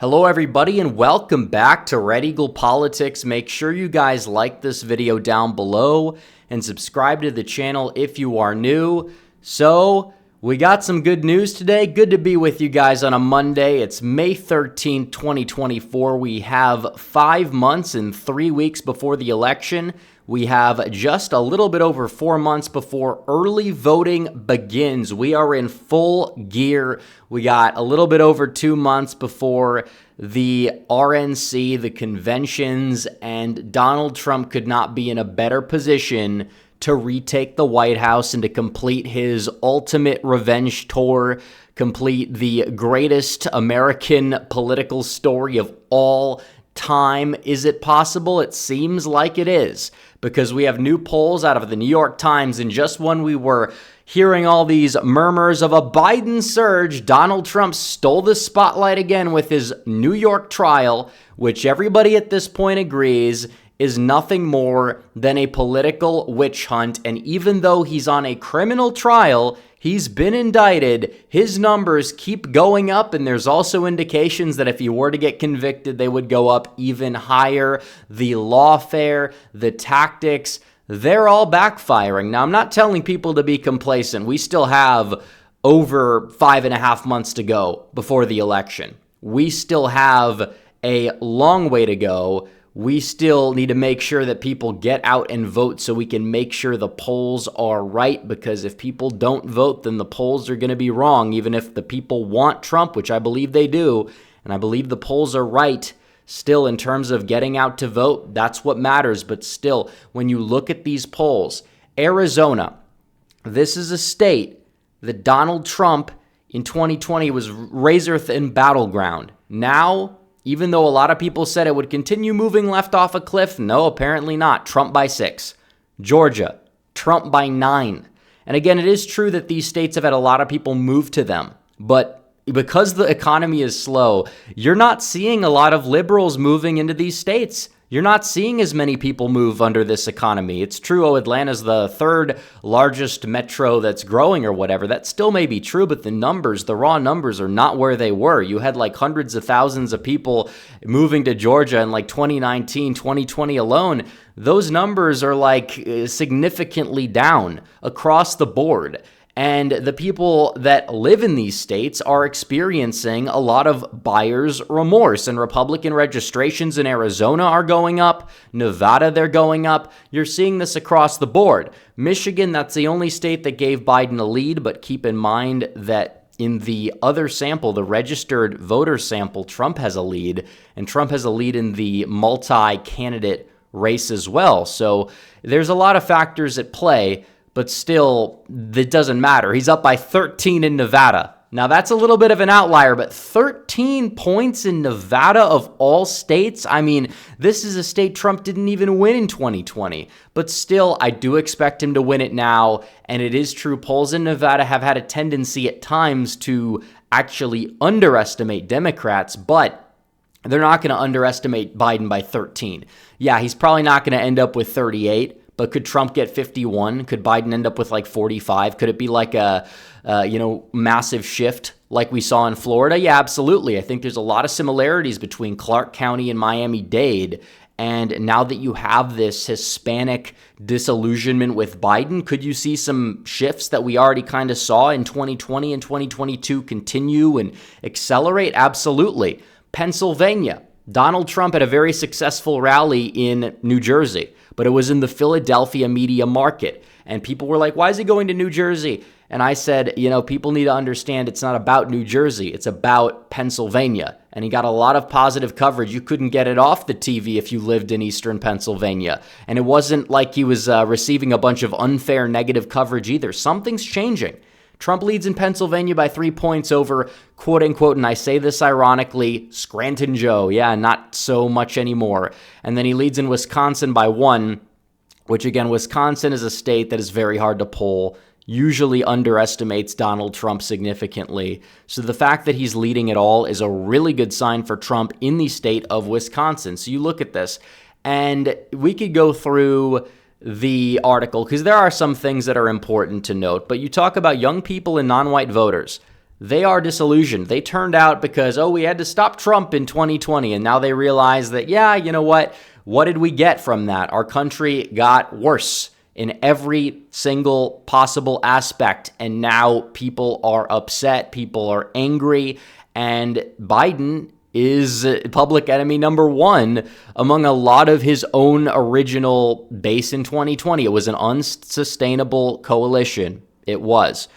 Hello everybody and welcome back to Red Eagle Politics. Make sure you guys like this video down below and subscribe to the channel if you are new. So, we got some good news today. Good to be with you guys on a Monday. It's May 13th, 2024. We have 5 months and 3 weeks before the election. We have just a little bit over 4 months before early voting begins. We are in full gear. We got a little bit over 2 months before the RNC, the conventions, and Donald Trump could not be in a better position to retake the White House and to complete his ultimate revenge tour, complete the greatest American political story of all time. Is it possible? It seems like it is, because we have new polls out of the New York Times, and just when we were hearing all these murmurs of a Biden surge, Donald Trump stole the spotlight again with his New York trial, which everybody at this point agrees is nothing more than a political witch hunt. And even though he's on a criminal trial, he's been indicted, his numbers keep going up, and there's also indications that if he were to get convicted, they would go up even higher. The lawfare, the tactics, they're all backfiring. Now, I'm not telling people to be complacent. We still have over 5.5 months to go before the election. We still have a long way to go. We still need to make sure that people get out and vote so we can make sure the polls are right, because if people don't vote, then the polls are going to be wrong, even if the people want Trump, which I believe they do, and I believe the polls are right. Still, in terms of getting out to vote, that's what matters. But still, when you look at these polls, Arizona, this is a state that Donald Trump in 2020 was razor-thin battleground. Now, even though a lot of people said it would continue moving left off a cliff, no, apparently not. Trump by 6. Georgia, Trump by 9. And again, it is true that these states have had a lot of people move to them. But because the economy is slow, you're not seeing a lot of liberals moving into these states. You're not seeing as many people move under this economy. It's true, Atlanta's the third largest metro that's growing or whatever. That still may be true, but the numbers, the raw numbers, are not where they were. You had like hundreds of thousands of people moving to Georgia in like 2019, 2020 alone. Those numbers are like significantly down across the board. And the people that live in these states are experiencing a lot of buyer's remorse. And Republican registrations in Arizona are going up. Nevada, they're going up. You're seeing this across the board. Michigan, that's the only state that gave Biden a lead. But keep in mind that in the other sample, the registered voter sample, Trump has a lead. And Trump has a lead in the multi-candidate race as well. So there's a lot of factors at play. But still, it doesn't matter. He's up by 13 in Nevada. Now, that's a little bit of an outlier, but 13 points in Nevada of all states? I mean, this is a state Trump didn't even win in 2020. But still, I do expect him to win it now. And it is true, polls in Nevada have had a tendency at times to actually underestimate Democrats, but they're not going to underestimate Biden by 13. Yeah, he's probably not going to end up with 38. But could Trump get 51? Could Biden end up with like 45? Could it be like a massive shift like we saw in Florida? Yeah, absolutely. I think there's a lot of similarities between Clark County and Miami-Dade. And now that you have this Hispanic disillusionment with Biden, could you see some shifts that we already kind of saw in 2020 and 2022 continue and accelerate? Absolutely. Pennsylvania. Donald Trump had a very successful rally in New Jersey, but it was in the Philadelphia media market. And people were like, why is he going to New Jersey? And I said, people need to understand it's not about New Jersey. It's about Pennsylvania. And he got a lot of positive coverage. You couldn't get it off the TV if you lived in Eastern Pennsylvania. And it wasn't like he was receiving a bunch of unfair negative coverage either. Something's changing. Trump leads in Pennsylvania by 3 points over, quote unquote, and I say this ironically, Scranton Joe. Yeah, not so much anymore. And then he leads in Wisconsin by 1, which again, Wisconsin is a state that is very hard to poll, usually underestimates Donald Trump significantly. So the fact that he's leading at all is a really good sign for Trump in the state of Wisconsin. So you look at this, and we could go through the article because there are some things that are important to note. But you talk about young people and non-white voters. They are disillusioned. They turned out because, oh, we had to stop Trump in 2020. And now they realize that, yeah, you know what? What did we get from that? Our country got worse in every single possible aspect. And now people are upset. People are angry. And Biden is public enemy number one among a lot of his own original base in 2020. It was an unsustainable coalition. It was.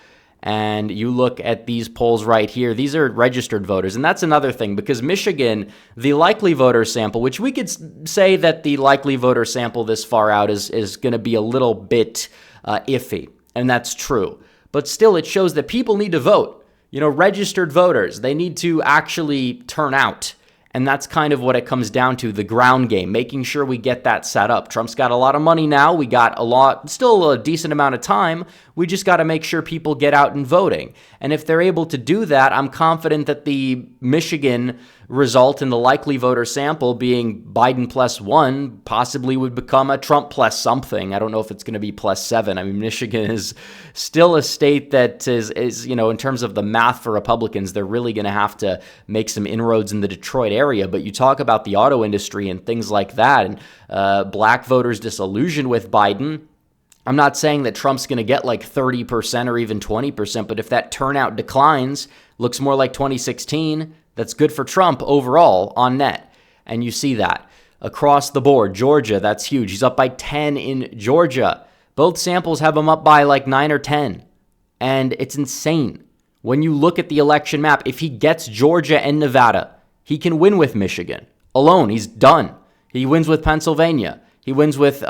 And you look at these polls right here, these are registered voters. And that's another thing, because Michigan, the likely voter sample, which we could say that the likely voter sample this far out is going to be a little bit iffy. And that's true. But still, it shows that people need to vote. You know, registered voters, they need to actually turn out. And that's kind of what it comes down to, the ground game, making sure we get that set up. Trump's got a lot of money now. We got still a decent amount of time. We just got to make sure people get out and voting. And if they're able to do that, I'm confident that the Michigan result in the likely voter sample being Biden +1 possibly would become a Trump plus something. I don't know if it's going to be +7. I mean, Michigan is still a state that is, you know, in terms of the math for Republicans, they're really going to have to make some inroads in the Detroit area. But you talk about the auto industry and things like that, and black voters disillusioned with Biden. I'm not saying that Trump's going to get like 30% or even 20%, but if that turnout declines, looks more like 2016, that's good for Trump overall on net. And you see that across the board. Georgia, that's huge. He's up by 10 in Georgia. Both samples have him up by like 9 or 10. And it's insane. When you look at the election map, if he gets Georgia and Nevada, he can win with Michigan alone. He's done. He wins with Pennsylvania. He wins with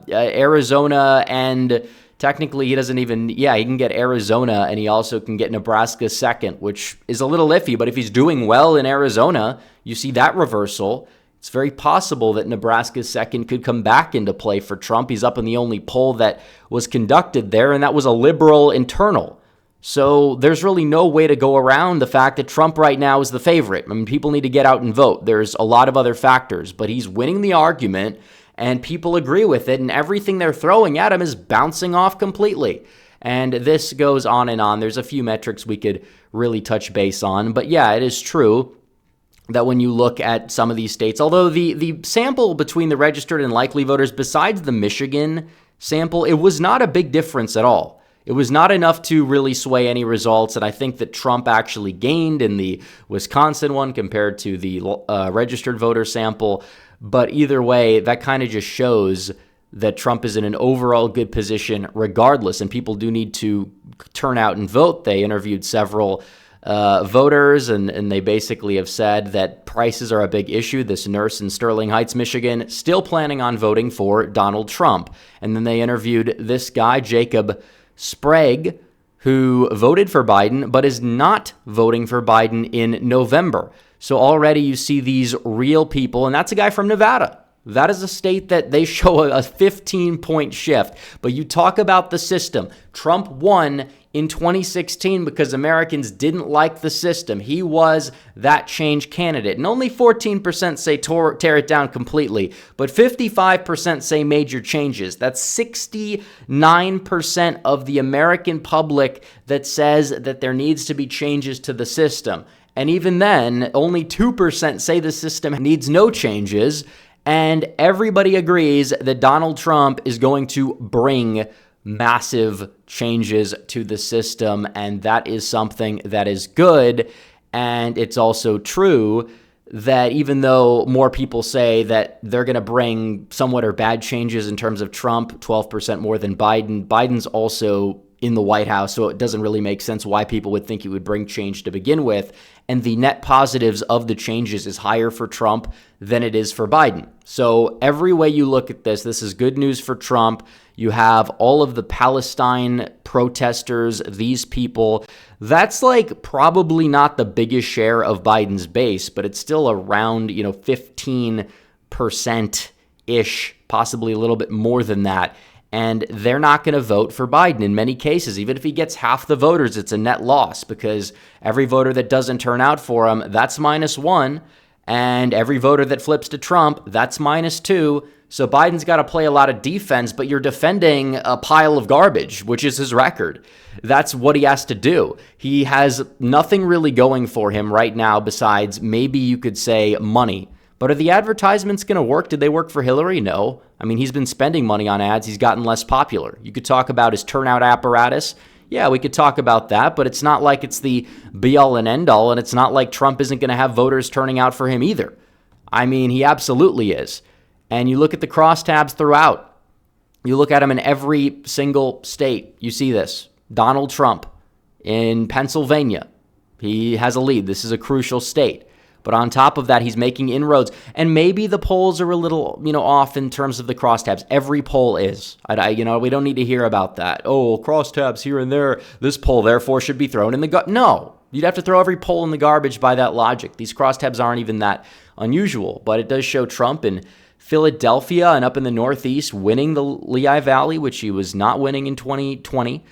Arizona, and technically he doesn't even, he can get Arizona, and he also can get Nebraska second, which is a little iffy. But if he's doing well in Arizona, you see that reversal. It's very possible that Nebraska's second could come back into play for Trump. He's up in the only poll that was conducted there, and that was a liberal internal. So there's really no way to go around the fact that Trump right now is the favorite. I mean, people need to get out and vote. There's a lot of other factors, but he's winning the argument, and people agree with it, and everything they're throwing at him is bouncing off completely. And this goes on and on. There's a few metrics we could really touch base on, but yeah, it is true that when you look at some of these states, although the sample between the registered and likely voters, besides the Michigan sample, it was not a big difference at all. It was not enough to really sway any results, and I think that Trump actually gained in the Wisconsin one compared to the registered voter sample. But either way, that kind of just shows that Trump is in an overall good position regardless, and people do need to turn out and vote. They interviewed several voters, and they basically have said that prices are a big issue. This nurse in Sterling Heights, Michigan, still planning on voting for Donald Trump. And then they interviewed this guy, Jacob Sprague, who voted for Biden but is not voting for Biden in November. So already you see these real people, and that's a guy from Nevada. That is a state that they show a 15-point shift. But you talk about the system. Trump won in 2016 because Americans didn't like the system. He was that change candidate. And only 14% say tear it down completely, but 55% say major changes. That's 69% of the American public that says that there needs to be changes to the system. And even then, only 2% say the system needs no changes. And everybody agrees that Donald Trump is going to bring massive changes to the system. And that is something that is good. And it's also true that even though more people say that they're going to bring somewhat or bad changes in terms of Trump, 12% more than Biden, Biden's also in the White House, so it doesn't really make sense why people would think he would bring change to begin with. And the net positives of the changes is higher for Trump than it is for Biden. So every way you look at this, this is good news for Trump. You have all of the Palestine protesters, these people. That's like probably not the biggest share of Biden's base, but it's still around, 15%-ish, possibly a little bit more than that. And they're not going to vote for Biden in many cases. Even if he gets half the voters, it's a net loss because every voter that doesn't turn out for him, that's -1. And every voter that flips to Trump, that's -2. So Biden's got to play a lot of defense, but you're defending a pile of garbage, which is his record. That's what he has to do. He has nothing really going for him right now besides maybe you could say money. But are the advertisements going to work? Did they work for Hillary? No. I mean, he's been spending money on ads. He's gotten less popular. You could talk about his turnout apparatus. Yeah, we could talk about that, but it's not like it's the be-all and end-all, and it's not like Trump isn't going to have voters turning out for him either. I mean, he absolutely is. And you look at the crosstabs throughout. You look at him in every single state. You see this. Donald Trump in Pennsylvania. He has a lead. This is a crucial state. But on top of that, he's making inroads. And maybe the polls are a little, off in terms of the crosstabs. Every poll is. We don't need to hear about that. Oh, crosstabs here and there. This poll, therefore, should be thrown in the No. You'd have to throw every poll in the garbage by that logic. These crosstabs aren't even that unusual. But it does show Trump in Philadelphia and up in the Northeast winning the Lehigh Valley, which he was not winning in 2020.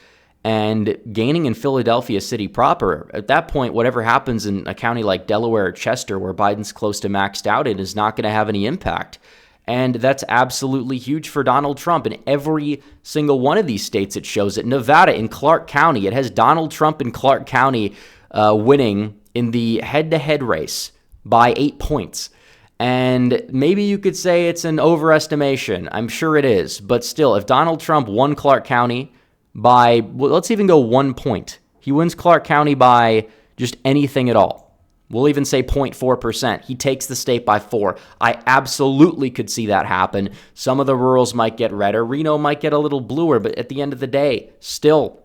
And gaining in Philadelphia city proper. At that point, whatever happens in a county like Delaware or Chester, where Biden's close to maxed out, it is not going to have any impact. And that's absolutely huge for Donald Trump. In every single one of these states, it shows it. Nevada, in Clark County, it has Donald Trump in Clark County winning in the head-to-head race by 8 points. And maybe you could say it's an overestimation. I'm sure it is. But still, if Donald Trump won Clark County by, let's even go 1 point. He wins Clark County by just anything at all. We'll even say 0.4%. He takes the state by 4. I absolutely could see that happen. Some of the rurals might get redder. Reno might get a little bluer, but at the end of the day, still,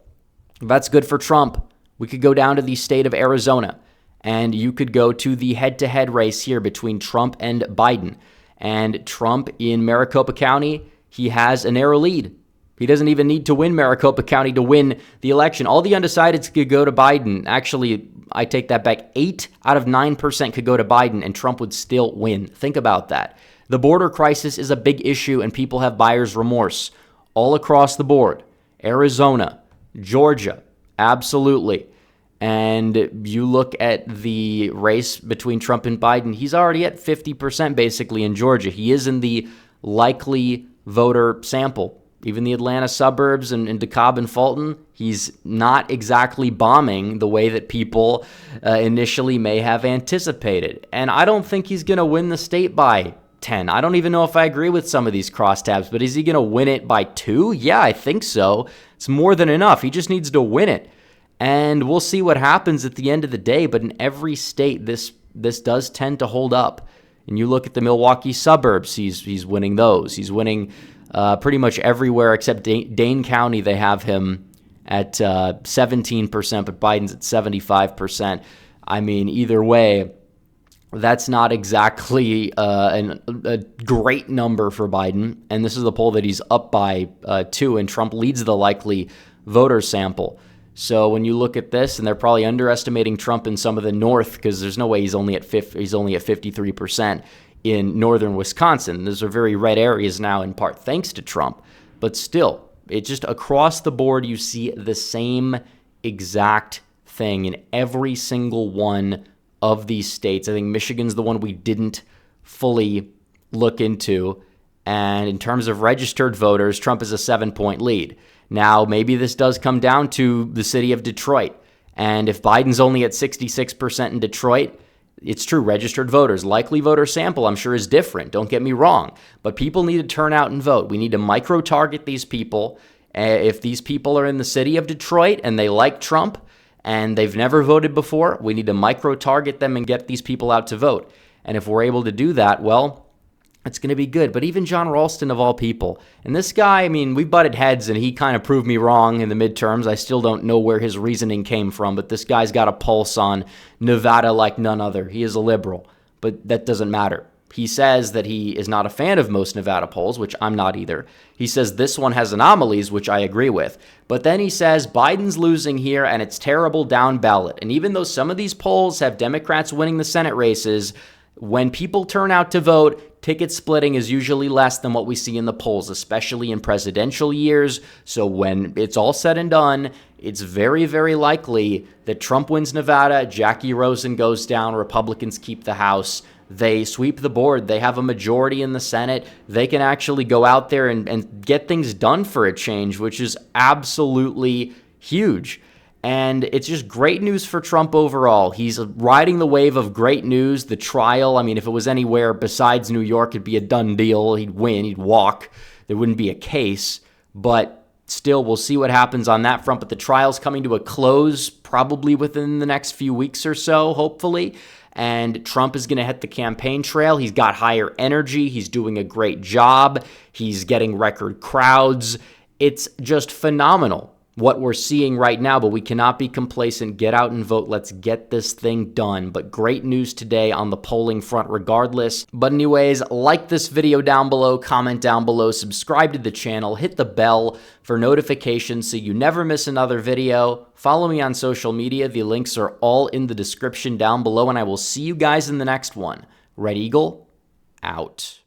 that's good for Trump. We could go down to the state of Arizona, and you could go to the head-to-head race here between Trump and Biden. And Trump in Maricopa County, he has a narrow lead. He doesn't even need to win Maricopa County to win the election. All the undecideds could go to Biden. Actually, I take that back. 8 out of 9% could go to Biden, and Trump would still win. Think about that. The border crisis is a big issue, and people have buyer's remorse all across the board. Arizona, Georgia, absolutely. And you look at the race between Trump and Biden, he's already at 50% basically in Georgia. He is in the likely voter sample. Even the Atlanta suburbs and DeKalb and Fulton, he's not exactly bombing the way that people initially may have anticipated. And I don't think he's going to win the state by 10. I don't even know if I agree with some of these crosstabs, but is he going to win it by 2? Yeah, I think so. It's more than enough. He just needs to win it. And we'll see what happens at the end of the day. But in every state, this does tend to hold up. And you look at the Milwaukee suburbs, he's winning those. He's winning pretty much everywhere except Dane County. They have him at 17%, but Biden's at 75%. I mean, either way, that's not exactly a great number for Biden. And this is the poll that he's up by 2, and Trump leads the likely voter sample. So when you look at this, and they're probably underestimating Trump in some of the North, because there's no way he's only at 53% in northern Wisconsin. Those are very red areas now, in part thanks to Trump. But still, it's just across the board, you see the same exact thing in every single one of these states. I think Michigan's the one we didn't fully look into. And in terms of registered voters, Trump is a 7-point lead. Now, maybe this does come down to the city of Detroit. And if Biden's only at 66% in Detroit, it's true, registered voters, likely voter sample, I'm sure is different. Don't get me wrong. But people need to turn out and vote. We need to micro-target these people. If these people are in the city of Detroit and they like Trump and they've never voted before, we need to micro-target them and get these people out to vote. And if we're able to do that, well, it's going to be good. But even John Ralston, of all people, and this guy, I mean, we butted heads and he kind of proved me wrong in the midterms. I still don't know where his reasoning came from, but this guy's got a pulse on Nevada like none other. He is a liberal, but that doesn't matter. He says that he is not a fan of most Nevada polls, which I'm not either. He says this one has anomalies, which I agree with. But then he says Biden's losing here and it's terrible down ballot. And even though some of these polls have Democrats winning the Senate races, when people turn out to vote, ticket splitting is usually less than what we see in the polls, especially in presidential years. So when it's all said and done, it's very, very likely that Trump wins Nevada, Jackie Rosen goes down, Republicans keep the House. they sweep the board, they have a majority in the Senate, they can actually go out there and get things done for a change, which is absolutely huge. And it's just great news for Trump overall. He's riding the wave of great news. The trial, I mean, if it was anywhere besides New York, it'd be a done deal. He'd win, he'd walk. There wouldn't be a case. But still, we'll see what happens on that front. But the trial's coming to a close probably within the next few weeks or so, hopefully. And Trump is going to hit the campaign trail. He's got higher energy. He's doing a great job. He's getting record crowds. It's just phenomenal what we're seeing right now, but we cannot be complacent. Get out and vote. Let's get this thing done. But great news today on the polling front regardless. But anyways, like this video down below, comment down below, subscribe to the channel, hit the bell for notifications so you never miss another video. Follow me on social media. The links are all in the description down below, and I will see you guys in the next one. Red Eagle, out.